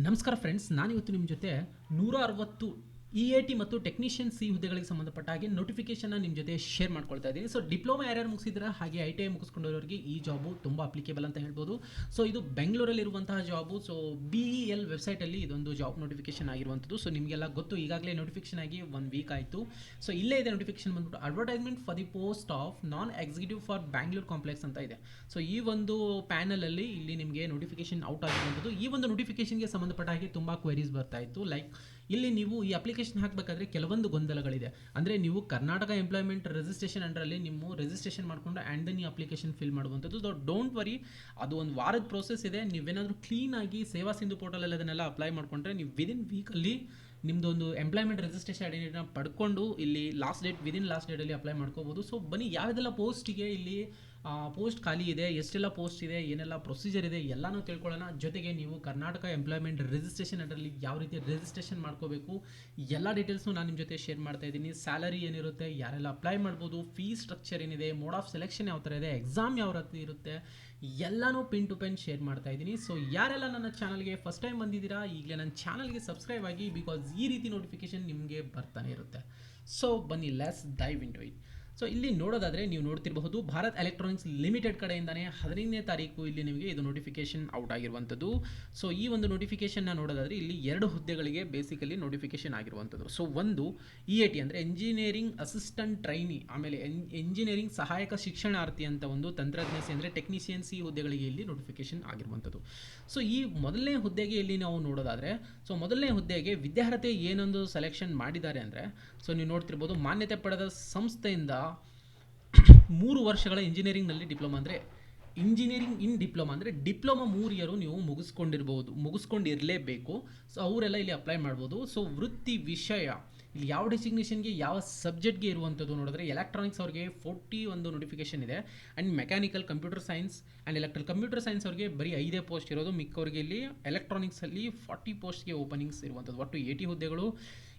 ನಮಸ್ಕಾರ ಫ್ರೆಂಡ್ಸ್, ನಾನಿವತ್ತು ನಿಮ್ಮ ಜೊತೆ 160 EAT ಮತ್ತು ಟೆಕ್ನಿಷಿಯನ್ ಸಿ ಹುದ್ದೆಗಳಿಗೆ ಸಂಬಂಧಪಟ್ಟ ಹಾಗೆ ನೋಟಿಫಿಕೇಶನ್ನ ನಿಮ್ಮ ಜೊತೆ ಶೇರ್ ಮಾಡ್ಕೊಳ್ತಾ ಇದ್ದೀನಿ. ಸೊ ಡಿಪ್ಲೊಮಾ ಯಾರ್ಯಾರು ಮುಗಿಸಿದ್ರೆ ಹಾಗೆ ITI ಮುಗಿಸ್ಕೊಂಡಿರೋರಿಗೆ ಈ ಜಾಬು ತುಂಬ ಅಪ್ಲಿಕೇಬಲ್ ಅಂತ ಹೇಳ್ಬೋದು. ಸೊ ಇದು ಬೆಂಗಳೂರಲ್ಲಿರುವಂತಹ ಜಾಬು. ಸೊ BEL ವೆಬ್ಸೈಟಲ್ಲಿ ಇದೊಂದು ಜಾಬ್ ನೋಟಿಫಿಕೇಶನ್ ಆಗಿರುವಂಥದ್ದು. ಸೊ ನಿಮಗೆಲ್ಲ ಗೊತ್ತು, ಈಗಾಗಲೇ ನೋಟಿಫಿಕೇಶನ್ ಆಗಿ 1 ವೀಕ್ ಆಯಿತು. ಸೊ ಇಲ್ಲೇ ಇದೆ ನೋಟಿಫಿಕೇಶನ್ ಬಂದ್ಬಿಟ್ಟು advertisement for the post of non executive for Bangalore complex ಅಂತ ಇದೆ. ಸೊ ಈ ಒಂದು ಪ್ಯಾನಲಲ್ಲಿ ಇಲ್ಲಿ ನಿಮಗೆ ನೋಟಿಫಿಕೇಶನ್ ಔಟ್ ಆಗಿರುವಂಥದ್ದು. ಈ ಒಂದು ನೋಟಿಫಿಕೇಶನ್ಗೆ ಸಂಬಂಧಪಟ್ಟ ಹಾಗೆ ತುಂಬ ಕ್ವೆರೀಸ್ ಬರ್ತಾ ಇತ್ತು. ಲೈಕ್ ಇಲ್ಲಿ ನೀವು ಈ ಅಪ್ಲಿಕೇಶನ್ ಹಾಕಬೇಕಾದ್ರೆ ಕೆಲವೊಂದು ಗೊಂದಲಗಳಿದೆ. ಅಂದರೆ ನೀವು ಕರ್ನಾಟಕ ಎಂಪ್ಲಾಯ್ಮೆಂಟ್ ರಿಜಿಸ್ಟ್ರೇಷನ್ ಅಂಡರಲ್ಲಿ ನೀವು ರಿಜಿಸ್ಟ್ರೇಷನ್ ಮಾಡಿಕೊಂಡು ಆ್ಯಂಡ್ ದೆನ್ ಈ ಅಪ್ಲಿಕೇಶನ್ ಫಿಲ್ ಮಾಡುವಂಥದ್ದು. ಸೊ ಡೋಂಟ್ ವರಿ, ಅದು ಒಂದು ವಾರದ ಪ್ರೋಸೆಸ್ ಇದೆ. ನೀವೇನಾದರೂ ಕ್ಲೀನಾಗಿ ಸೇವಾ ಸಿಂಧು ಪೋರ್ಟಲಲ್ಲಿ ಅದನ್ನೆಲ್ಲ ಅಪ್ಲೈ ಮಾಡಿಕೊಂಡ್ರೆ ನೀವು ವಿದಿನ್ ವೀಕಲ್ಲಿ ನಿಮ್ಮದು ಒಂದು ಎಂಪ್ಲಾಯ್ಮೆಂಟ್ ರಿಜಿಸ್ಟ್ರೇಷನ್ ಐಡೆಂಟಿಟಿನ ಪಡ್ಕೊಂಡು ಇಲ್ಲಿ ವಿದಿನ್ ಲಾಸ್ಟ್ ಡೇಟಲ್ಲಿ ಅಪ್ಲೈ ಮಾಡ್ಕೋಬೋದು. ಸೊ ಬನ್ನಿ, ಯಾವುದೆಲ್ಲ ಪೋಸ್ಟಿಗೆ ಇಲ್ಲಿ ಪೋಸ್ಟ್ ಖಾಲಿ ಇದೆ, ಎಷ್ಟೆಲ್ಲ ಪೋಸ್ಟ್ ಇದೆ, ಏನೆಲ್ಲ ಪ್ರೊಸೀಜರ್ ಇದೆ ಎಲ್ಲನೂ ತಿಳ್ಕೊಳ್ಳೋಣ. ಜೊತೆಗೆ ನೀವು ಕರ್ನಾಟಕ ಎಂಪ್ಲಾಯ್ಮೆಂಟ್ ರಿಜಿಸ್ಟ್ರೇಷನ್ ಅದರಲ್ಲಿ ಯಾವ ರೀತಿ ರಿಜಿಸ್ಟ್ರೇಷನ್ ಮಾಡ್ಕೋಬೇಕು ಎಲ್ಲ ಡೀಟೇಲ್ಸ್ನು ನಾನು ನಿಮ್ಮ ಜೊತೆ ಶೇರ್ ಮಾಡ್ತಾ ಇದ್ದೀನಿ. ಸ್ಯಾಲರಿ ಏನಿರುತ್ತೆ, ಯಾರೆಲ್ಲ ಅಪ್ಲೈ ಮಾಡ್ಬೋದು, ಫೀಸ್ ಸ್ಟ್ರಕ್ಚರ್ ಏನಿದೆ, ಮೋಡ್ ಆಫ್ ಸೆಲೆಕ್ಷನ್ ಯಾವ ಥರ ಇದೆ, ಎಕ್ಸಾಮ್ ಯಾವ ರೀತಿ ಇರುತ್ತೆ, ಎಲ್ಲನೂ ಪಿನ್ ಟು ಪೆನ್ ಶೇರ್ ಮಾಡ್ತಾ ಇದ್ದೀನಿ. ಸೊ ಯಾರೆಲ್ಲ ನನ್ನ ಚಾನಲ್ಗೆ ಫಸ್ಟ್ ಟೈಮ್ ಬಂದಿದ್ದೀರಾ, ಈಗಲೇ ನನ್ನ ಚಾನಲ್ಗೆ ಸಬ್ಸ್ಕ್ರೈಬ್ ಆಗಿ, ಬಿಕಾಸ್ ಈ ರೀತಿ ನೋಟಿಫಿಕೇಶನ್ ನಿಮಗೆ ಬರ್ತಾನೆ ಇರುತ್ತೆ. ಸೊ ಬನ್ನಿ, let's dive into it. So ಇಲ್ಲಿ ನೋಡೋದಾದರೆ ನೀವು ನೋಡ್ತಿರಬಹುದು, ಭಾರತ್ ಎಲೆಕ್ಟ್ರಾನಿಕ್ಸ್ ಲಿಮಿಟೆಡ್ ಕಡೆಯಿಂದನೇ 15ನೇ ತಾರೀಕು ಇಲ್ಲಿ ನಿಮಗೆ ಇದು ನೋಟಿಫಿಕೇಶನ್ ಔಟ್ ಆಗಿರುವಂಥದ್ದು. ಸೊ ಈ ಒಂದು ನೋಟಿಫಿಕೇಶನ್ನ ನೋಡೋದಾದರೆ ಇಲ್ಲಿ 2 ಹುದ್ದೆಗಳಿಗೆ ಬೇಸಿಕಲಿ ನೋಟಿಫಿಕೇಶನ್ ಆಗಿರುವಂಥದ್ದು. ಸೊ ಒಂದು EAT ಅಂದರೆ ಎಂಜಿನಿಯರಿಂಗ್ ಅಸಿಸ್ಟೆಂಟ್ ಟ್ರೈನಿ, ಆಮೇಲೆ ಎಂಜಿನಿಯರಿಂಗ್ ಸಹಾಯಕ ಶಿಕ್ಷಣಾರ್ಥಿ ಅಂತ ಒಂದು ತಂತ್ರಜ್ಞಾಸಿ ಅಂದರೆ ಟೆಕ್ನಿಷಿಯನ್ ಸಿ ಹುದ್ದೆಗಳಿಗೆ ಇಲ್ಲಿ ನೋಟಿಫಿಕೇಶನ್ ಆಗಿರುವಂಥದ್ದು. ಸೊ ಈ ಮೊದಲನೇ ಹುದ್ದೆಗೆ ಇಲ್ಲಿ ನಾವು ನೋಡೋದಾದರೆ, ಸೊ ಮೊದಲನೇ ಹುದ್ದೆಗೆ ವಿದ್ಯಾರ್ಹತೆ ಏನೊಂದು ಸೆಲೆಕ್ಷನ್ ಮಾಡಿದ್ದಾರೆ ಅಂದರೆ, ಸೊ ನೀವು ನೋಡ್ತಿರ್ಬೋದು, ಮಾನ್ಯತೆ ಪಡೆದ ಸಂಸ್ಥೆಯಿಂದ 3 ವರ್ಷಗಳ ಇಂಜಿನಿಯರಿಂಗ್ನಲ್ಲಿ ಡಿಪ್ಲೊಮಾ ಅಂದರೆ ಇಂಜಿನಿಯರಿಂಗ್ ಇನ್ ಡಿಪ್ಲೊಮಾ ಅಂದರೆ ಡಿಪ್ಲೊಮಾ 3 ಇಯರು ನೀವು ಮುಗಿಸ್ಕೊಂಡಿರಲೇಬೇಕು. ಸೊ ಅವರೆಲ್ಲ ಇಲ್ಲಿ ಅಪ್ಲೈ ಮಾಡ್ಬೋದು. ಸೊ ವೃತ್ತಿ ವಿಷಯ ಇಲ್ಲಿ ಯಾವ ಡೆಸಿಗ್ನೇಷನ್ಗೆ ಯಾವ ಸಬ್ಜೆಕ್ಟ್ಗೆ ಇರುವಂಥದ್ದು ನೋಡಿದ್ರೆ, ಎಲೆಕ್ಟ್ರಾನಿಕ್ಸ್ ಅವ್ರಿಗೆ 40 ಒಂದು ನೋಟಿಫಿಕೇಶನ್ ಇದೆ, and mechanical computer science and electrical computer science ಅವ್ರಿಗೆ ಬರೀ 5 ಪೋಸ್ಟ್ ಇರೋದು. ಮಿಕ್ಕವರಿಗೆ ಇಲ್ಲಿ ಎಲೆಕ್ಟ್ರಾನಿಕ್ಸಲ್ಲಿ 40 ಪೋಸ್ಟ್ಗೆ ಓಪನಿಂಗ್ಸ್ ಇರುವಂಥದ್ದು. ಒಟ್ಟು 80 ಹುದ್ದೆಗಳು.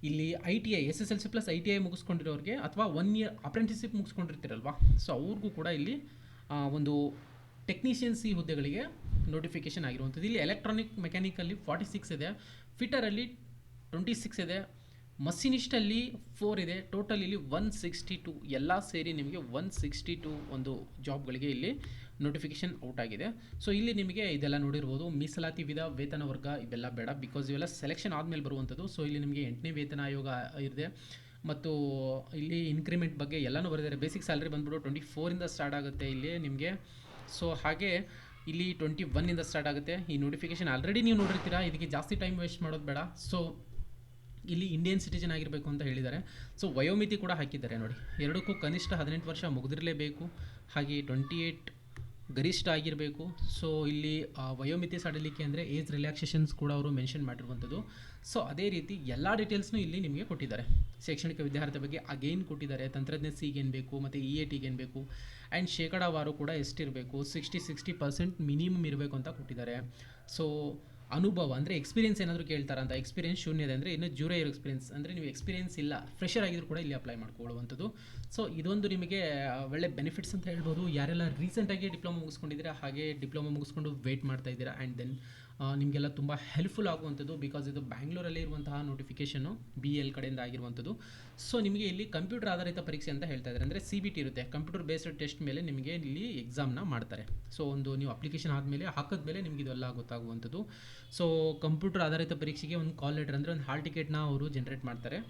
ಇಲ್ಲಿ ITI SSLC ಪ್ಲಸ್ ITI ಮುಗಿಸ್ಕೊಂಡಿರೋರಿಗೆ ಅಥವಾ 1 ಇಯರ್ ಅಪ್ರೆಂಟಿಸ್ಶಿಪ್ ಮುಗಿಸ್ಕೊಂಡಿರ್ತೀರಲ್ವಾ, ಸೊ ಅವ್ರಿಗೂ ಕೂಡ ಇಲ್ಲಿ ಒಂದು ಟೆಕ್ನಿಷಿಯನ್ ಸಿ ಹುದ್ದೆಗಳಿಗೆ ನೋಟಿಫಿಕೇಶನ್ ಆಗಿರುವಂಥದ್ದು. ಇಲ್ಲಿ ಎಲೆಕ್ಟ್ರಾನಿಕ್ ಮೆಕ್ಯಾನಿಕಲ್ಲಿ 46 ಇದೆ, ಫಿಟರಲ್ಲಿ 26 ಇದೆ, ಮಷಿನಿಸ್ಟಲ್ಲಿ 4 ಇದೆ. ಟೋಟಲ್ ಇಲ್ಲಿ 162, ಎಲ್ಲ ಸೇರಿ ನಿಮಗೆ 162 ಒಂದು ಜಾಬ್ಗಳಿಗೆ ಇಲ್ಲಿ ನೋಟಿಫಿಕೇಶನ್ ಔಟ್ ಆಗಿದೆ. ಸೊ ಇಲ್ಲಿ ನಿಮಗೆ ಇದೆಲ್ಲ ನೋಡಿರ್ಬೋದು, ಮೀಸಲಾತಿ ವಿಧ, ವೇತನ ವರ್ಗ ಇವೆಲ್ಲ ಬೇಡ, ಬಿಕಾಸ್ ಇವೆಲ್ಲ ಸೆಲೆಕ್ಷನ್ ಆದಮೇಲೆ ಬರುವಂಥದ್ದು. ಸೊ ಇಲ್ಲಿ ನಿಮಗೆ 8ನೇ ವೇತನ ಆಯೋಗ ಇದೆ, ಮತ್ತು ಇಲ್ಲಿ ಇನ್ಕ್ರಿಮೆಂಟ್ ಬಗ್ಗೆ ಎಲ್ಲನೂ ಬರೆದಿದ್ದಾರೆ. ಬೇಸಿಕ್ ಸ್ಯಾಲ್ರಿ ಬಂದ್ಬಿಟ್ಟು 24ಇಂದ ಸ್ಟಾರ್ಟ್ ಆಗುತ್ತೆ ಇಲ್ಲಿ ನಿಮಗೆ. ಸೊ ಹಾಗೆ ಇಲ್ಲಿ 21ಇಂದ ಸ್ಟಾರ್ಟ್ ಆಗುತ್ತೆ. ಈ ನೋಟಿಫಿಕೇಶನ್ ಆಲ್ರೆಡಿ ನೀವು ನೋಡಿರ್ತೀರಾ, ಇದಕ್ಕೆ ಜಾಸ್ತಿ ಟೈಮ್ ವೇಸ್ಟ್ ಮಾಡೋದು ಬೇಡ. ಸೊ ಇಲ್ಲಿ ಇಂಡಿಯನ್ ಸಿಟಿಜನ್ ಆಗಿರಬೇಕು ಅಂತ ಹೇಳಿದ್ದಾರೆ. ಸೊ ವಯೋಮಿತಿ ಕೂಡ ಹಾಕಿದ್ದಾರೆ ನೋಡಿ, ಎರಡಕ್ಕೂ ಕನಿಷ್ಠ 18 ವರ್ಷ ಮುಗಿದಿರಲೇಬೇಕು, ಹಾಗೆ 28 ಗರಿಷ್ಠ ಆಗಿರಬೇಕು. ಸೊ ಇಲ್ಲಿ ವಯೋಮಿತಿ ಸಡಿಲಿಕೆ ಅಂದರೆ ಏಜ್ ರಿಲ್ಯಾಕ್ಸೇಷನ್ಸ್ ಕೂಡ ಅವರು ಮೆನ್ಷನ್ ಮಾಡಿರುವಂಥದ್ದು. ಸೊ ಅದೇ ರೀತಿ ಎಲ್ಲ ಡೀಟೇಲ್ಸ್ನು ಇಲ್ಲಿ ನಿಮಗೆ ಕೊಟ್ಟಿದ್ದಾರೆ. ಶೈಕ್ಷಣಿಕ ವಿದ್ಯಾರ್ಥಿ ಬಗ್ಗೆ ಅಗೇನ್ ಕೊಟ್ಟಿದ್ದಾರೆ, ತಂತ್ರಜ್ಞ ಸಿಗೆ ಏನು ಬೇಕು ಮತ್ತು EATಗೆ ಏನು ಬೇಕು, ಆ್ಯಂಡ್ ಶೇಕಡಾವಾರು ಕೂಡ ಎಷ್ಟಿರಬೇಕು, 60% ಮಿನಿಮಮ್ ಇರಬೇಕು ಅಂತ ಕೊಟ್ಟಿದ್ದಾರೆ. ಸೊ ಅನುಭವ ಅಂದರೆ ಎಕ್ಸ್ಪೀರಿಯನ್ಸ್ ಏನಾದರೂ ಕೇಳ್ತಾರ ಅಂತ, ಎಕ್ಸ್ಪೀರಿಯನ್ಸ್ ಶೂನ್ಯ ಇದೆ ಅಂದರೆ ಇನ್ನು ಜೂನಿಯರ್ ಎಕ್ಸ್ಪೀರಿಯನ್ಸ್ ಅಂದರೆ ನೀವು ಎಕ್ಸ್ಪೀರಿಯನ್ಸ್ ಇಲ್ಲ, ಫ್ರೆಷರ್ ಆಗಿದ್ರು ಕೂಡ ಇಲ್ಲಿ ಅಪ್ಲೈ ಮಾಡ್ಕೊಳ್ಳುವಂಥದ್ದು. ಸೊ ಇದೊಂದು ನಿಮಗೆ ಒಳ್ಳೆ ಬೆನಿಫಿಟ್ಸ್ ಅಂತ ಹೇಳ್ಬೋದು. ಯಾರೆಲ್ಲ ರೀಸೆಂಟಾಗಿ ಡಿಪ್ಲೊಮಾ ಮುಗಿಸ್ಕೊಂಡಿದ್ದೀರಾ, ಹಾಗೆ ಡಿಪ್ಲೊಮಾ ಮುಗಿಸ್ಕೊಂಡು ವೆಯ್ಟ್ ಮಾಡ್ತಾ ಇದ್ದೀರಾ, ಆ್ಯಂಡ್ ದೆನ್ ನಿಮಗೆಲ್ಲ ತುಂಬ ಹೆಲ್ಪ್ಫುಲ್ ಆಗುವಂಥದ್ದು, ಬಿಕಾಸ್ ಇದು ಬ್ಯಾಂಗ್ಳೂರಲ್ಲಿ ಇರುವಂತಹ ನೋಟಿಫಿಕೇಷನು BEL ಕಡೆಯಿಂದ ಆಗಿರುವಂಥದ್ದು. ಸೊ ನಿಮಗೆ ಇಲ್ಲಿ ಕಂಪ್ಯೂಟರ್ ಆಧಾರಿತ ಪರೀಕ್ಷೆ ಅಂತ ಹೇಳ್ತಾ ಇದ್ದಾರೆ, ಅಂದರೆ CBT ಇರುತ್ತೆ, ಕಂಪ್ಯೂಟರ್ ಬೇಸ್ಡ್ ಟೆಸ್ಟ್ ಮೇಲೆ ನಿಮಗೆ ಇಲ್ಲಿ ಎಕ್ಸಾಮ್ನ ಮಾಡ್ತಾರೆ. ಸೊ ಒಂದು ನೀವು ಅಪ್ಲಿಕೇಶನ್ ಆದಮೇಲೆ ಹಾಕಿದ್ಮೇಲೆ ನಿಮಗೆ ಇದೆಲ್ಲ ಗೊತ್ತಾಗುವಂಥದ್ದು. ಸೊ ಕಂಪ್ಯೂಟರ್ ಆಧಾರಿತ ಪರೀಕ್ಷೆಗೆ ಒಂದು ಕಾಲ್ ಲೆಟರ್ ಅಂದರೆ ಒಂದು ಹಾಲ್ ಟಿಕೆಟ್ನ ಅವರು ಜನ್ರೇಟ್ ಮಾಡ್ತಾರೆ.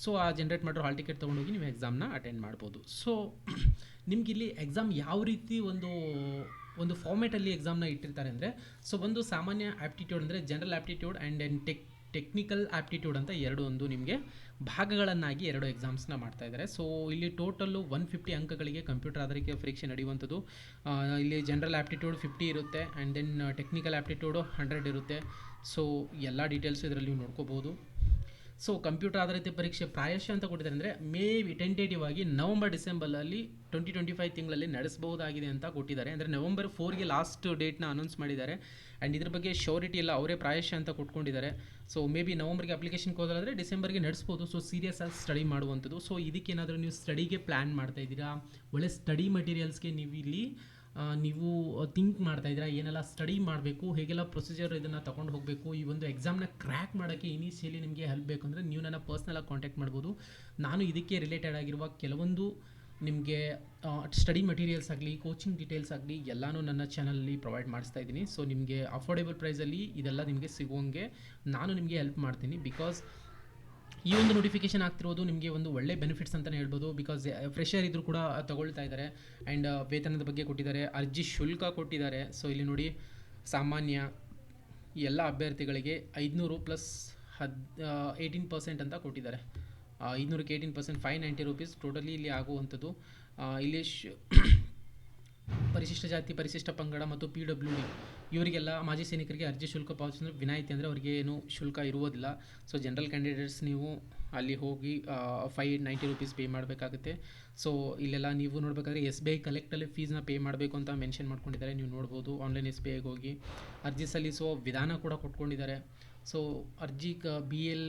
ಸೊ ಆ ಜನ್ರೇಟ್ ಮಾಡಿರೋ ಹಾಲ್ ಟಿಕೆಟ್ ತೊಗೊಂಡೋಗಿ ನೀವು ಎಕ್ಸಾಮ್ನ ಅಟೆಂಡ್ ಮಾಡ್ಬೋದು. ಸೊ ನಿಮಗಿಲ್ಲಿ ಎಕ್ಸಾಮ್ ಯಾವ ರೀತಿ ಒಂದು ಫಾರ್ಮೇಟಲ್ಲಿ ಎಕ್ಸಾಮ್ನ ಇಟ್ಟಿರ್ತಾರೆ ಅಂದರೆ, ಸೊ ಒಂದು ಸಾಮಾನ್ಯ ಆ್ಯಪ್ಟಿಟ್ಯೂಡ್ ಅಂದರೆ general aptitude and technical aptitude ಅಂತ ಒಂದು ನಿಮಗೆ ಭಾಗಗಳನ್ನಾಗಿ 2 ಎಕ್ಸಾಮ್ಸ್ನ ಮಾಡ್ತಾ ಇದ್ದಾರೆ. ಸೊ ಇಲ್ಲಿ ಟೋಟಲ್ಲು 150 ಅಂಕಗಳಿಗೆ ಕಂಪ್ಯೂಟರ್ ಆಧಾರಿತ ಪರೀಕ್ಷೆ ನಡೆಯುವಂಥದ್ದು. ಇಲ್ಲಿ ಜನರಲ್ ಆ್ಯಪ್ಟಿಟ್ಯೂಡ್ 50 ಇರುತ್ತೆ, ಆ್ಯಂಡ್ ದೆನ್ ಟೆಕ್ನಿಕಲ್ ಆ್ಯಪ್ಟಿಟ್ಯೂಡು 100 ಇರುತ್ತೆ. ಸೊ ಎಲ್ಲ ಡೀಟೇಲ್ಸ್ ಇದರಲ್ಲಿ ನೀವು ನೋಡ್ಕೋಬೋದು. ಸೊ ಕಂಪ್ಯೂಟರ್ ಆಧಾರಿತ ಪರೀಕ್ಷೆ ಪ್ರಾಯಶಃ ಅಂತ ಕೊಟ್ಟಿದ್ದಾರೆ ಅಂದರೆ ಟೆಂಟೇಟಿವ್ ಆಗಿ ನವಂಬರ್-ಡಿಸೆಂಬರಲ್ಲಿ 2025 ತಿಂಗಳಲ್ಲಿ ನಡೆಸಬಹುದಾಗಿದೆ ಅಂತ ಕೊಟ್ಟಿದ್ದಾರೆ. ಅಂದರೆ November 4ಗೆ ಲಾಸ್ಟ್ ಡೇಟ್ನ ಅನೌನ್ಸ್ ಮಾಡಿದ್ದಾರೆ, ಆ್ಯಂಡ್ ಇದ್ರ ಬಗ್ಗೆ ಶೋರಿಟಿ ಎಲ್ಲ ಅವರೇ ಪ್ರಾಯಶಃ ಅಂತ ಕೊಟ್ಕೊಂಡಿದ್ದಾರೆ. ಸೊ ಮೇ ಬಿ ನವಂಬರ್ಗೆ ಅಪ್ಲಿಕೇಶನ್ಗೆ ಹೋದಾದರೆ ಡಿಸೆಂಬರ್ಗೆ ನಡೆಸ್ಬೋದು. ಸೊ ಸೀರಿಯಸ್ ಆಗಿ ಸ್ಟಡಿ ಮಾಡುವಂಥದ್ದು. ಸೊ ಇದಕ್ಕೇನಾದರೂ ನೀವು ಸ್ಟಡಿಗೆ ಪ್ಲ್ಯಾನ್ ಮಾಡ್ತಾ ಇದ್ದೀರಾ, ಒಳ್ಳೆ ಸ್ಟಡಿ ಮಟೀರಿಯಲ್ಸ್ಗೆ ನೀವು ಇಲ್ಲಿ ನೀವು ಥಿಂಕ್ ಮಾಡ್ತಾ ಇದ್ದೀರಾ, ಏನೆಲ್ಲ ಸ್ಟಡಿ ಮಾಡಬೇಕು, ಹೇಗೆಲ್ಲ ಪ್ರೊಸೀಜರ್ ಇದನ್ನು ತೊಗೊಂಡು ಹೋಗಬೇಕು, ಈ ಒಂದು ಎಕ್ಸಾಮ್ನ ಕ್ರ್ಯಾಕ್ ಮಾಡೋಕ್ಕೆ ಇನಿಷಿಯಲಿ ನಿಮಗೆ ಹೆಲ್ಪ್ ಬೇಕು ಅಂದರೆ ನೀವು ನನ್ನ ಪರ್ಸ್ನಲಾಗಿ ಕಾಂಟ್ಯಾಕ್ಟ್ ಮಾಡ್ಬೋದು. ನಾನು ಇದಕ್ಕೆ ರಿಲೇಟೆಡ್ ಆಗಿರುವ ಕೆಲವೊಂದು ನಿಮಗೆ ಸ್ಟಡಿ ಮಟೀರಿಯಲ್ಸ್ ಆಗಲಿ, ಕೋಚಿಂಗ್ ಡೀಟೇಲ್ಸ್ ಆಗಲಿ ಎಲ್ಲನೂ ನನ್ನ ಚಾನಲಲ್ಲಿ ಪ್ರೊವೈಡ್ ಮಾಡಿಸ್ತಾ ಇದ್ದೀನಿ. ಸೊ ನಿಮಗೆ ಅಫೋರ್ಡೆಬಲ್ ಪ್ರೈಸಲ್ಲಿ ಇದೆಲ್ಲ ನಿಮಗೆ ಸಿಗೋಂಗೆ ನಾನು ನಿಮಗೆ ಹೆಲ್ಪ್ ಮಾಡ್ತೀನಿ. ಬಿಕಾಸ್ ಈ ಒಂದು ನೋಟಿಫಿಕೇಷನ್ ಆಗ್ತಿರೋದು ನಿಮಗೆ ಒಂದು ಒಳ್ಳೆ ಬೆನಿಫಿಟ್ಸ್ ಅಂತಲೇ ಹೇಳ್ಬೋದು. ಬಿಕಾಸ್ ಫ್ರೆಷರ್ ಇದ್ದರೂ ಕೂಡ ತಗೊಳ್ತಾ ಇದ್ದಾರೆ. ಆ್ಯಂಡ್ ವೇತನದ ಬಗ್ಗೆ ಕೊಟ್ಟಿದ್ದಾರೆ, ಅರ್ಜಿ ಶುಲ್ಕ ಕೊಟ್ಟಿದ್ದಾರೆ. ಸೊ ಇಲ್ಲಿ ನೋಡಿ, ಸಾಮಾನ್ಯ ಎಲ್ಲ ಅಭ್ಯರ್ಥಿಗಳಿಗೆ 500 ಪ್ಲಸ್ 18% ಅಂತ ಕೊಟ್ಟಿದ್ದಾರೆ. 500ಕ್ಕೆ 18%, 590 ರೂಪೀಸ್ ಟೋಟಲಿ ಇಲ್ಲಿ ಆಗುವಂಥದ್ದು. ಇಲ್ಲಿ ಪರಿಶಿಷ್ಟ ಜಾತಿ, ಪರಿಶಿಷ್ಟ ಪಂಗಡ ಮತ್ತು PWD ಇವರಿಗೆಲ್ಲ ಮಾಜಿ ಸೈನಿಕರಿಗೆ ಅರ್ಜಿ ಶುಲ್ಕ ಪಾವತಿಸಿದ್ರೆ ವಿನಾಯಿತಿ, ಅಂದರೆ ಅವರಿಗೆ ಏನು ಶುಲ್ಕ ಇರುವುದಿಲ್ಲ. ಸೊ ಜನರಲ್ ಕ್ಯಾಂಡಿಡೇಟ್ಸ್ ನೀವು ಅಲ್ಲಿ ಹೋಗಿ 590 ರೂಪೀಸ್ ಪೇ ಮಾಡಬೇಕಾಗುತ್ತೆ. ಸೊ ಇಲ್ಲೆಲ್ಲ ನೀವು ನೋಡಬೇಕಾದ್ರೆ SBI ಕಲೆಕ್ಟಲ್ಲಿ ಫೀಸ್ನ ಪೇ ಮಾಡಬೇಕು ಅಂತ ಮೆನ್ಷನ್ ಮಾಡ್ಕೊಂಡಿದ್ದಾರೆ, ನೀವು ನೋಡ್ಬೋದು. ಆನ್ಲೈನ್ SBIಗೆ ಹೋಗಿ ಅರ್ಜಿ ಸಲ್ಲಿಸುವ ವಿಧಾನ ಕೂಡ ಕೊಟ್ಕೊಂಡಿದ್ದಾರೆ. ಸೊ ಅರ್ಜಿ BL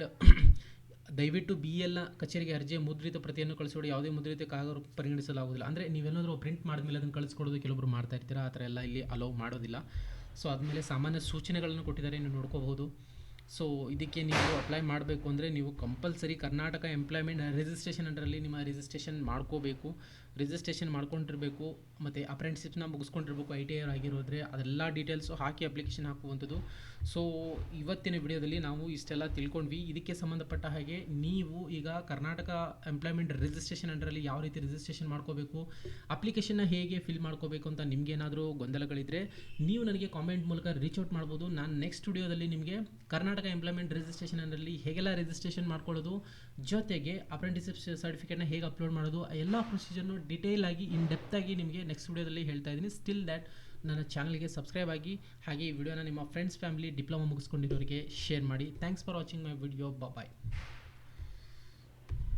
ದಯವಿಟ್ಟು BL ಕಚೇರಿಗೆ ಅರ್ಜಿಯ ಮುದ್ರಿತ ಪ್ರತಿಯನ್ನು ಕಳಿಸ್ಕೊಡಿ, ಯಾವುದೇ ಮುದ್ರಿತ ಕಾಗದ ಪರಿಗಣಿಸಲಾಗುವುದಿಲ್ಲ. ಅಂದರೆ ನೀವೇನಾದರೂ ಪ್ರಿಂಟ್ ಮಾಡಿದ್ಮೇಲೆ ಅದನ್ನು ಕಳಿಸ್ಕೊಡೋದು ಕೆಲವೊಬ್ರು ಮಾಡ್ತಾ ಇರ್ತೀರಾ, ಆ ಥರ ಎಲ್ಲ ಇಲ್ಲಿ ಅಲೋ ಮಾಡೋದಿಲ್ಲ. ಸೊ ಆದಮೇಲೆ ಸಾಮಾನ್ಯ ಸೂಚನೆಗಳನ್ನು ಕೊಟ್ಟಿದ್ದಾರೆ, ನೀವು ನೋಡ್ಕೋಬಹುದು. ಸೊ ಇದಕ್ಕೆ ನೀವು ಅಪ್ಲೈ ಮಾಡಬೇಕು ಅಂದರೆ ನೀವು ಕಂಪಲ್ಸರಿ ಕರ್ನಾಟಕ ಎಂಪ್ಲಾಯ್ಮೆಂಟ್ ರಿಜಿಸ್ಟ್ರೇಷನ್ ಅಂಡರಲ್ಲಿ ನಿಮ್ಮ ರಿಜಿಸ್ಟ್ರೇಷನ್ ಮಾಡ್ಕೋಬೇಕು, ರಿಜಿಸ್ಟ್ರೇಷನ್ ಮಾಡ್ಕೊಂಡಿರಬೇಕು, ಮತ್ತು ಅಪ್ರೆಂಟಿಸ್ಶಿಪ್ನ ಮುಗಿಸ್ಕೊಂಡಿರ್ಬೇಕು, ITI ಆಗಿರೋದ್ರೆ ಅದೆಲ್ಲ ಡೀಟೇಲ್ಸು ಹಾಕಿ ಅಪ್ಲಿಕೇಶನ್ ಹಾಕುವಂಥದ್ದು. ಸೊ ಇವತ್ತಿನ ವಿಡಿಯೋದಲ್ಲಿ ನಾವು ಇಷ್ಟೆಲ್ಲ ತಿಳ್ಕೊಂಡ್ವಿ. ಇದಕ್ಕೆ ಸಂಬಂಧಪಟ್ಟ ಹಾಗೆ ನೀವು ಈಗ ಕರ್ನಾಟಕ ಎಂಪ್ಲಾಯ್ಮೆಂಟ್ ರಿಜಿಸ್ಟ್ರೇಷನ್ ಅಂಡರಲ್ಲಿ ಯಾವ ರೀತಿ ರಿಜಿಸ್ಟ್ರೇಷನ್ ಮಾಡ್ಕೋಬೇಕು, ಅಪ್ಲಿಕೇಶನ್ನ ಹೇಗೆ ಫಿಲ್ ಮಾಡ್ಕೋಬೇಕು ಅಂತ ನಿಮಗೇನಾದರೂ ಗೊಂದಲಗಳಿದ್ದರೆ ನೀವು ನನಗೆ ಕಾಮೆಂಟ್ ಮೂಲಕ ರೀಚ್ ಔಟ್ ಮಾಡ್ಬೋದು. ನಾನು ನೆಕ್ಸ್ಟ್ ವಿಡಿಯೋದಲ್ಲಿ ನಿಮಗೆ ಕರ್ನಾಟಕ ಎಂಪ್ಲಾಯ್ಮೆಂಟ್ ರಿಜಿಸ್ಟ್ರೇಷನ್ ಅಂಡರಲ್ಲಿ ಹೇಗೆಲ್ಲ ರಿಜಿಸ್ಟ್ರೇಷನ್ ಮಾಡ್ಕೊಳ್ಳೋದು, ಜೊತೆಗೆ ಅಪ್ರೆಂಟಿಸ್ಶಿಪ್ ಸರ್ಟಿಫಿಕೇಟ್ನ ಹೇಗೆ ಅಪ್ಲೋಡ್ ಮಾಡೋದು, ಎಲ್ಲ ಪ್ರೊಸೀಜರ್ನು ಡಿಟೇಲ್ ಆಗಿ ಇನ್ ಡೆಪ್ತ್ ಆಗಿ ನಿಮಗೆ ನೆಕ್ಸ್ಟ್ ವಿಡಿಯೋದಲ್ಲಿ ಹೇಳ್ತಾ ಇದ್ದೀನಿ. ಸ್ಟಿಲ್ ದ್ಯಾಟ್ ನನ್ನ ಚಾನಲ್ಗೆ ಸಬ್ಸ್ಕ್ರೈಬ್ ಆಗಿ, ಹಾಗೆ ಈ ವಿಡಿಯೋನ ನಿಮ್ಮ ಫ್ರೆಂಡ್ಸ್, ಫ್ಯಾಮಿಲಿ, ಡಿಪ್ಲೊಮಾ ಮುಗಿಸ್ಕೊಂಡಿರೋರಿಗೆ ಶೇರ್ ಮಾಡಿ. Thanks for watching my video. Bye.